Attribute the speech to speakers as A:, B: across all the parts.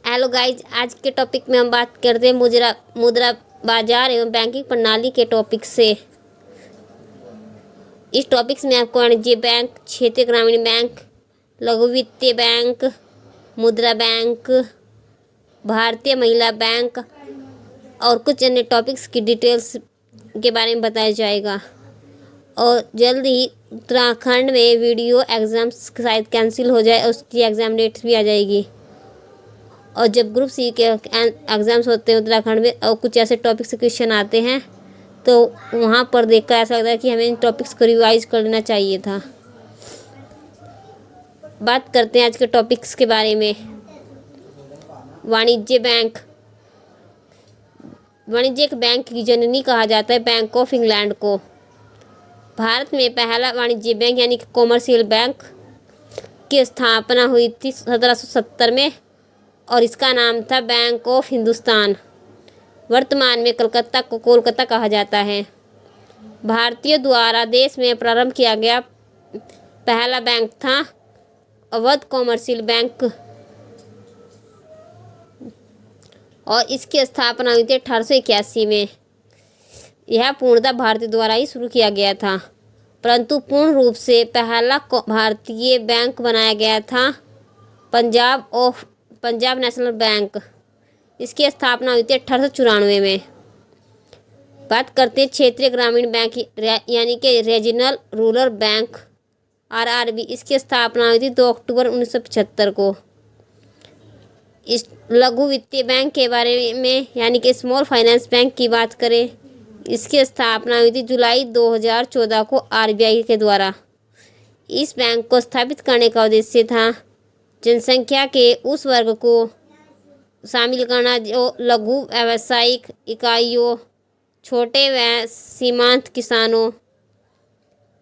A: Hello guys, आज के topic में हम बात करते हैं मुद्रा बाजार एवं बैंकिंग प्रणाली के टॉपिक से। इस टॉपिक्स में आपको वाणिज्य बैंक, क्षेत्रीय ग्रामीण बैंक, लघु वित्तीय बैंक, मुद्रा बैंक, भारतीय महिला बैंक और कुछ अन्य टॉपिक्स की डिटेल्स के बारे में बताया जाएगा। और जल्द ही उत्तराखंड में वीडियो एग्ज़ाम्स शायद कैंसिल हो जाए और उसकी एग्ज़ाम डेट्स भी आ जाएगी। और जब ग्रुप सी के एग्ज़ाम्स होते हैं उत्तराखंड में और कुछ ऐसे टॉपिक्स से क्वेश्चन आते हैं तो वहाँ पर देखकर ऐसा लगता है कि हमें इन टॉपिक्स को रिवाइज कर लेना चाहिए था। बात करते हैं आज के टॉपिक्स के बारे में। वाणिज्य बैंक। वाणिज्यिक बैंक की जननी कहा जाता है बैंक ऑफ इंग्लैंड को। भारत में पहला वाणिज्य बैंक यानी कि कॉमर्शियल बैंक की स्थापना हुई थी 1770 में और इसका नाम था बैंक ऑफ हिंदुस्तान। वर्तमान में कलकत्ता को कोलकाता कहा जाता है। भारतीयों द्वारा देश में प्रारंभ किया गया पहला बैंक था अवध कॉमर्शियल बैंक और इसकी स्थापना हुई थी 1881 में। यह पूर्णतः भारतीय द्वारा ही शुरू किया गया था, परंतु पूर्ण रूप से पहला भारतीय बैंक बनाया गया था पंजाब नेशनल बैंक। इसकी स्थापना हुई थी 1894 में। बात करते हैं क्षेत्रीय ग्रामीण बैंक यानी कि रीजनल रूरल बैंक RRB। इसकी स्थापना हुई थी 2 अक्टूबर 1975 को। इस लघु वित्तीय बैंक के बारे में यानी कि स्मॉल फाइनेंस बैंक की बात करें, इसकी स्थापना हुई थी जुलाई 2014 को RBI के द्वारा। इस बैंक को स्थापित करने का उद्देश्य था जनसंख्या के उस वर्ग को शामिल करना जो लघु व्यावसायिक इकाइयों, छोटे व सीमांत किसानों,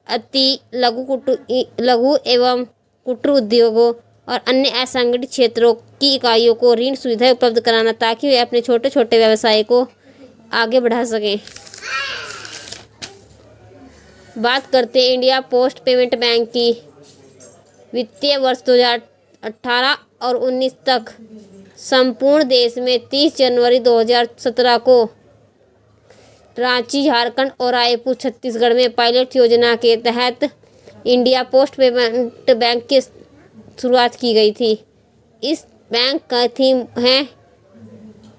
A: अति लघु एवं कुटीर उद्योगों और अन्य असंगठित क्षेत्रों की इकाइयों को ऋण सुविधाएं उपलब्ध कराना ताकि वे अपने छोटे छोटे व्यवसाय को आगे बढ़ा सकें। बात करते हैं इंडिया पोस्ट पेमेंट बैंक की। वित्तीय वर्ष 2018 और 19 तक संपूर्ण देश में 30 जनवरी 2017 को रांची झारखंड और रायपुर छत्तीसगढ़ में पायलट योजना के तहत इंडिया पोस्ट पेमेंट बैंक की शुरुआत की गई थी। इस बैंक का थीम है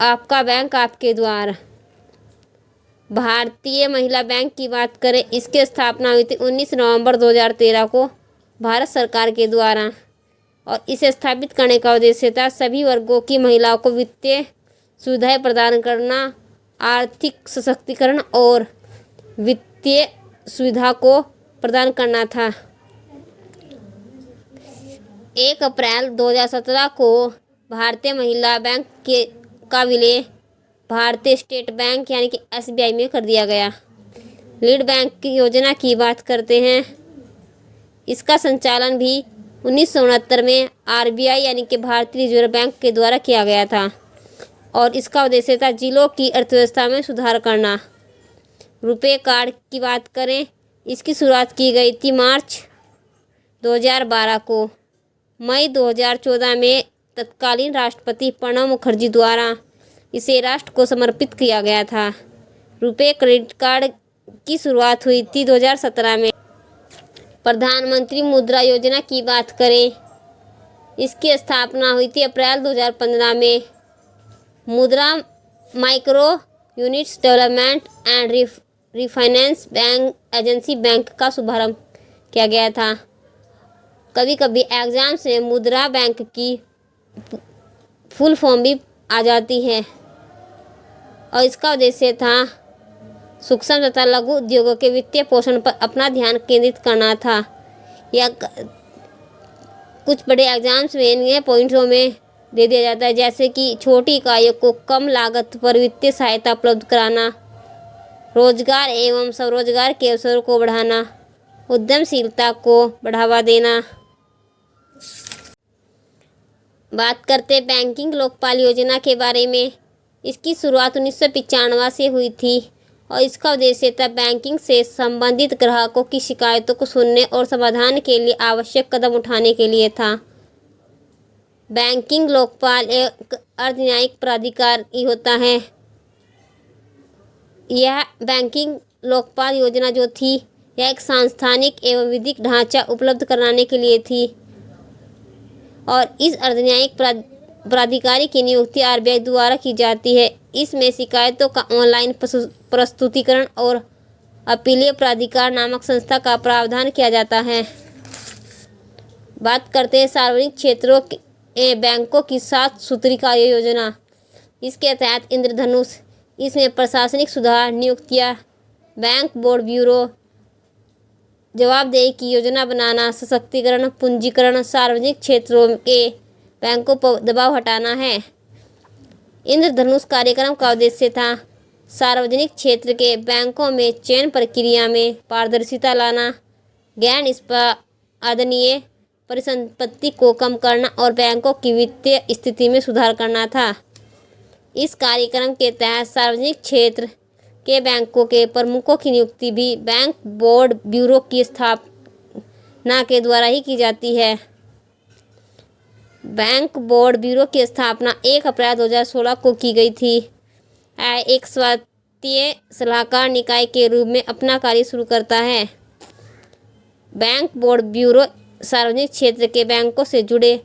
A: आपका बैंक आपके द्वार। भारतीय महिला बैंक की बात करें, इसकी स्थापना हुई थी 19 नवंबर 2013 को भारत सरकार के द्वारा और इसे स्थापित करने का उद्देश्य था सभी वर्गों की महिलाओं को वित्तीय सुविधाएं प्रदान करना, आर्थिक सशक्तिकरण और वित्तीय सुविधा को प्रदान करना था। 1 अप्रैल 2017 को भारतीय महिला बैंक का विलय भारतीय स्टेट बैंक यानी कि SBI में कर दिया गया। लीड बैंक की योजना की बात करते हैं, इसका संचालन भी 1969 में RBI यानी कि भारतीय रिजर्व बैंक के द्वारा किया गया था और इसका उद्देश्य था जिलों की अर्थव्यवस्था में सुधार करना। रुपे कार्ड की बात करें, इसकी शुरुआत की गई थी मार्च 2012 को। मई 2014 में तत्कालीन राष्ट्रपति प्रणब मुखर्जी द्वारा इसे राष्ट्र को समर्पित किया गया था। रुपे क्रेडिट कार्ड की शुरुआत हुई थी 2017 में। प्रधानमंत्री मुद्रा योजना की बात करें, इसकी स्थापना हुई थी अप्रैल 2015 में। मुद्रा micro units development and refinance bank agency bank का शुभारंभ किया गया था। कभी कभी एग्जाम्स में मुद्रा बैंक की फुल फॉर्म भी आ जाती है और इसका उद्देश्य था सूक्ष्म तथा लघु उद्योगों के वित्तीय पोषण पर अपना ध्यान केंद्रित करना था। या कुछ बड़े एग्जाम्स में इन पॉइंट्सों में दे दिया जाता है, जैसे कि छोटी इकाइयों को कम लागत पर वित्तीय सहायता उपलब्ध कराना, रोजगार एवं स्वरोजगार के अवसरों को बढ़ाना, उद्यमशीलता को बढ़ावा देना। बात करते बैंकिंग लोकपाल योजना के बारे में। इसकी शुरुआत 1995 से हुई थी और इसका उद्देश्य था बैंकिंग से संबंधित ग्राहकों की शिकायतों को सुनने और समाधान के लिए आवश्यक कदम उठाने के लिए था। बैंकिंग लोकपाल एक अर्धन्यायिक प्राधिकारी होता है। यह बैंकिंग लोकपाल योजना जो थी, यह एक सांस्थानिक एवं विधिक ढांचा उपलब्ध कराने के लिए थी और इस अर्धन्यायिक प्राधिकारी की नियुक्ति आरबीआई द्वारा की जाती है। इसमें शिकायतों का ऑनलाइन प्रस्तुतिकरण और अपीलीय प्राधिकार नामक संस्था का प्रावधान किया जाता है। बात करते हैं सार्वजनिक क्षेत्रों के बैंकों की 7 सूत्री कार्य योजना। इसके तहत इंद्रधनुष, इसमें प्रशासनिक सुधार, नियुक्तियां, बैंक बोर्ड ब्यूरो, जवाबदेही की योजना बनाना, सशक्तिकरण, पूंजीकरण, सार्वजनिक क्षेत्रों के बैंकों पर दबाव हटाना है। इंद्रधनुष कार्यक्रम का उद्देश्य था सार्वजनिक क्षेत्र के बैंकों में चयन प्रक्रिया में पारदर्शिता लाना, गैर निष्पादनीय परिसंपत्ति को कम करना और बैंकों की वित्तीय स्थिति में सुधार करना था। इस कार्यक्रम के तहत सार्वजनिक क्षेत्र के बैंकों के प्रमुखों की नियुक्ति भी बैंक बोर्ड ब्यूरो की स्थापना के द्वारा ही की जाती है। बैंक बोर्ड ब्यूरो की स्थापना 1 अप्रैल 2016 को की गई थी। एक स्वायत्त सलाहकार निकाय के रूप में अपना कार्य शुरू करता है। बैंक बोर्ड ब्यूरो सार्वजनिक क्षेत्र के बैंकों से जुड़े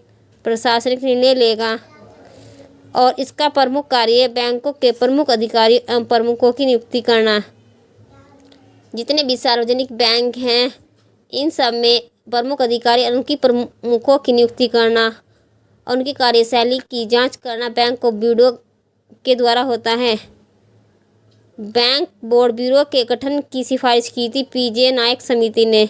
A: प्रशासनिक निर्णय लेगा और इसका प्रमुख कार्य बैंकों के प्रमुख अधिकारी एवं प्रमुखों की नियुक्ति करना। जितने भी सार्वजनिक बैंक हैं, इन सब में प्रमुख अधिकारी और उनकी प्रमुखों की नियुक्ति करना और उनकी कार्यशैली की जांच करना बैंक ऑफ ब्यूरो के द्वारा होता है। बैंक बोर्ड ब्यूरो के गठन की सिफारिश की थी पीजे नायक समिति ने।